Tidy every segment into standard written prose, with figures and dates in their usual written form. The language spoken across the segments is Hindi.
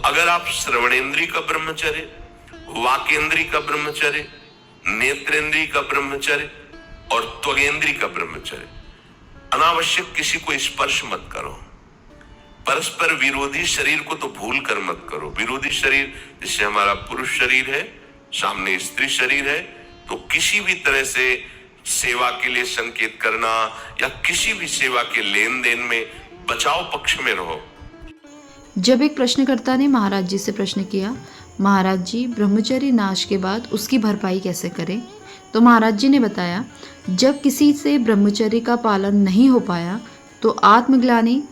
अगर आप श्रवणेंद्रिय का ब्रह्मचर्य, वाकेंद्रिय का ब्रह्मचर्य, नेत्रेंद्रिय का ब्रह्मचर्य और त्वगेंद्रिय का ब्रह्मचर्य, अनावश्यक किसी को स्पर्श मत करो, परस्पर विरोधी शरीर को तो भूल कर मत करो। विरोधी शरीर जिससे हमारा पुरुष शरीर है, सामने स्त्री शरीर है, तो किसी भी तरह से सेवा के लिए संकेत करना या किसी भी सेवा के लेन देन में बचाव पक्ष में रहो। जब एक प्रश्नकर्ता ने महाराज जी से प्रश्न किया, महाराज जी ब्रह्मचर्य नाश के बाद उसकी भरपाई कैसे करें, तो महाराज जी ने बताया, जब किसी से ब्रह्मचर्य का पालन नहीं हो पाया तो आत्मग्लानि,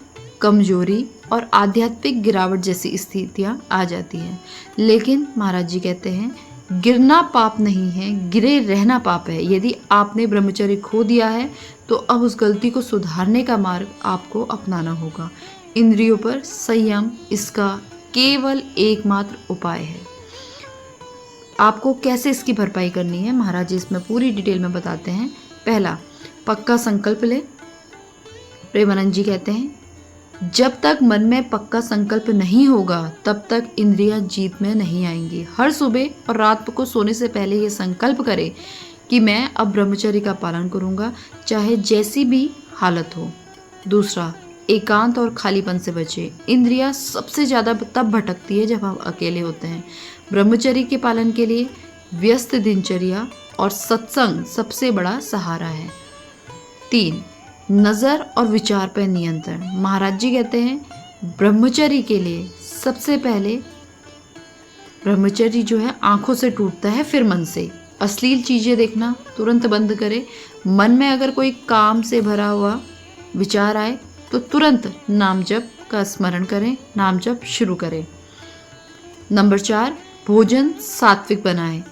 कमजोरी और आध्यात्मिक गिरावट जैसी स्थितियां आ जाती हैं। लेकिन महाराज जी कहते हैं, गिरना पाप नहीं है, गिरे रहना पाप है। यदि आपने ब्रह्मचर्य खो दिया है तो अब उस गलती को सुधारने का मार्ग आपको अपनाना होगा। इंद्रियों पर संयम इसका केवल एकमात्र उपाय है। आपको कैसे इसकी भरपाई करनी है, महाराज जी इसमें पूरी डिटेल में बताते हैं। पहला, पक्का संकल्प ले। प्रेमानंद जी कहते हैं, जब तक मन में पक्का संकल्प नहीं होगा तब तक इंद्रियां जीत में नहीं आएंगी। हर सुबह और रात को सोने से पहले ये संकल्प करें कि मैं अब ब्रह्मचर्य का पालन करूंगा, चाहे जैसी भी हालत हो। दूसरा, एकांत और खालीपन से बचे। इंद्रियां सबसे ज़्यादा तब भटकती है जब हम अकेले होते हैं। ब्रह्मचर्य के पालन के लिए व्यस्त दिनचर्या और सत्संग सबसे बड़ा सहारा है। 3, नज़र और विचार पर नियंत्रण। महाराज जी कहते हैं, ब्रह्मचर्य के लिए सबसे पहले ब्रह्मचर्य जो है आंखों से टूटता है, फिर मन से। अश्लील चीज़ें देखना तुरंत बंद करें। मन में अगर कोई काम से भरा हुआ विचार आए तो तुरंत नाम जप का स्मरण करें, नाम जप शुरू करें। नंबर 4, भोजन सात्विक बनाएं।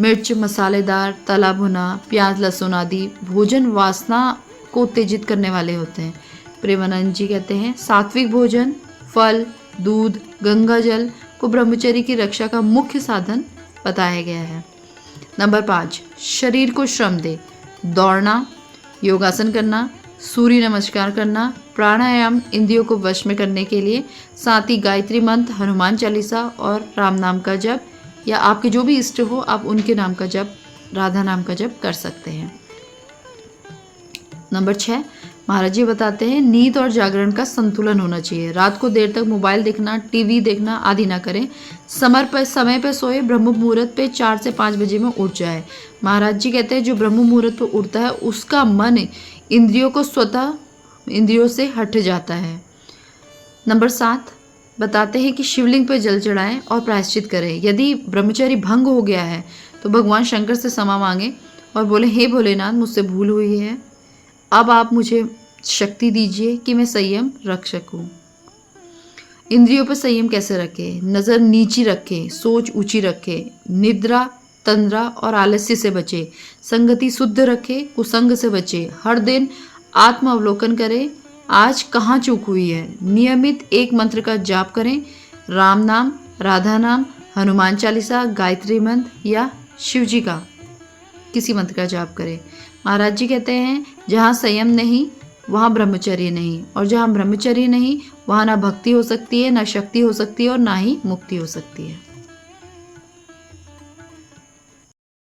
मिर्च, मसालेदार, तला भुना, प्याज, लहसुन आदि भोजन वासना को उत्तेजित करने वाले होते हैं। प्रेमानंद जी कहते हैं, सात्विक भोजन, फल, दूध, गंगा जल को ब्रह्मचर्य की रक्षा का मुख्य साधन बताया गया है। नंबर 5, शरीर को श्रम दे। दौड़ना, योगासन करना, सूर्य नमस्कार करना, प्राणायाम इंद्रियों को वश में करने के लिए, साथ ही गायत्री मंत्र, हनुमान चालीसा और राम नाम का जप, या आपके जो भी इष्ट हो आप उनके नाम का जप, राधा नाम का जप कर सकते हैं। नंबर 6, महाराज जी बताते हैं, नींद और जागरण का संतुलन होना चाहिए। रात को देर तक मोबाइल देखना, टीवी देखना आदि ना करें। समय पर सोए, ब्रह्म मुहूर्त पे 4 से 5 बजे में उठ जाए। महाराज जी कहते हैं, जो ब्रह्म मुहूर्त पर उठता है उसका मन इंद्रियों को स्वतः इंद्रियों से हट जाता है। नंबर 7, बताते हैं कि शिवलिंग पर जल चढ़ाएं और प्रायश्चित करें। यदि ब्रह्मचर्य भंग हो गया है तो भगवान शंकर से क्षमा मांगे और बोले, हे भोलेनाथ, मुझसे भूल हुई है, अब आप मुझे शक्ति दीजिए कि मैं संयम रख सकूं। इंद्रियों पर संयम कैसे रखें? नज़र नीची रखें, सोच ऊंची रखें, निद्रा, तंद्रा और आलस्य से बचे, संगति शुद्ध रखें, कुसंग से बचे। हर दिन आत्म अवलोकन करें, आज कहाँ चूक हुई है। नियमित एक मंत्र का जाप करें, राम नाम, राधा नाम, हनुमान चालीसा, गायत्री मंत्र या शिव जी का किसी मंत्र का जाप करें। महाराज जी कहते हैं, जहाँ संयम नहीं वहाँ ब्रह्मचर्य नहीं, और जहाँ ब्रह्मचर्य नहीं वहाँ ना भक्ति हो सकती है, ना शक्ति हो सकती है और ना ही मुक्ति हो सकती है।